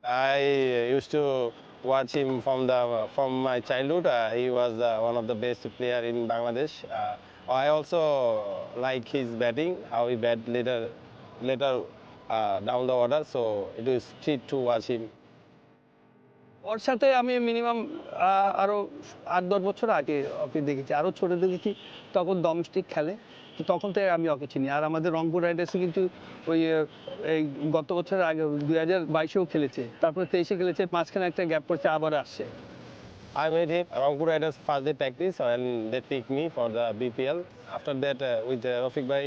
I used to watch him from my childhood. He was one of the best player in Bangladesh. I also like his batting, how he bat later down the order. So it was treat to watch him. ওর সাথে আমি minimum আরো ৮-১০ বছর আগে ওকে দেখেছি, আরো ছোট দেখেছি, তখন ডোমেস্টিক খেলে। তো তখন থেকে আমি ওকে চিনি। আর আমাদের রংপুর রাইডার্সে কিন্তু ওই এই গত বছরের আগে ২০২২-এও খেলেছে, তারপরে ২৩-এ খেলেছে, মাঝখানে একটা গ্যাপ পড়ছে, আবার আসছে। I made him Rangpur Riders first day practice and they picked me for the BPL. After that, with Rafiq Bhai,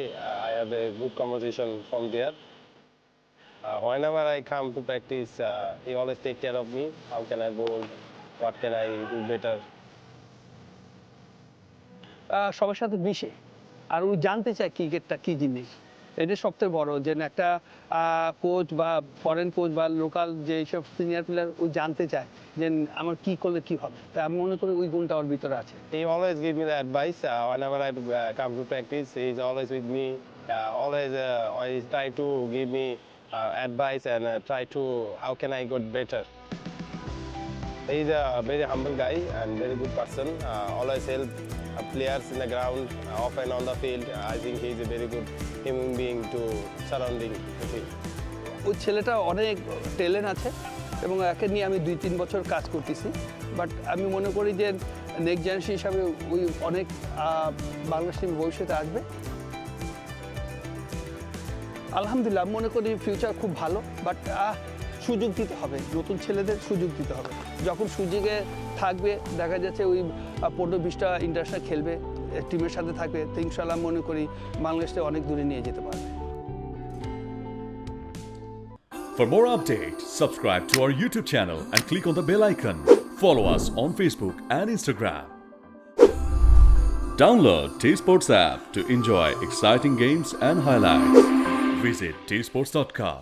I have a good conversation from there. Whenever I come to practice, he always take care of me. How can I bowl? What can I do better? সবার সাথে মিশে, আর ও জানতে চায় ক্রিকেটটা কি জিনিস। এটা সবথেকে বড় যে একটা কোচ বা ফরেন কোচ বা লোকাল যে সব সিনিয়র প্লেয়ার ও জানতে চায় যে আমার কি করলে কি হবে। তা আমি মনে করি ওই গুণটা ওর ভিতরে আছে। He always give me the advice. Whenever I come to practice, he's always with me. Always try to give me advice and try to how can I get better. He's a very humble guy and very good person. Always help players in the ground, off and on the field. I think he's a very good human being to surrounding with him. ওই ছেলেটা অনেক talent আছে এবং একে নিয়ে আমি ২-৩ বছর কাজ করতেছি। বাট আমি মনে করি যে নেক্সট জেনারেশন হিসাবে ওই অনেক বাংলাদেশ টিম ভবিষ্যতে আসবে। আলহামদুলিল্লাহ, আমি মনে করি ফিউচার খুব ভালো, বাট সুযোগ দিতে হবে, নতুন ছেলেদের সুযোগ দিতে হবে। যখন সুযোগে থাকবে, দেখা যাচ্ছে ওই ১৫-২০টা ইন্টারন্যাশনাল খেলবে, টিমের সাথে থাকবে, তো ইনশাআল্লাহ মনে করি বাংলাদেশকে অনেক দূরে নিয়ে যেতে পারবে। For more updates, subscribe to our YouTube channel and click on the bell icon. Follow us on Facebook and Instagram. Download T-Sports app to enjoy exciting games and highlights. Visit tsports.com.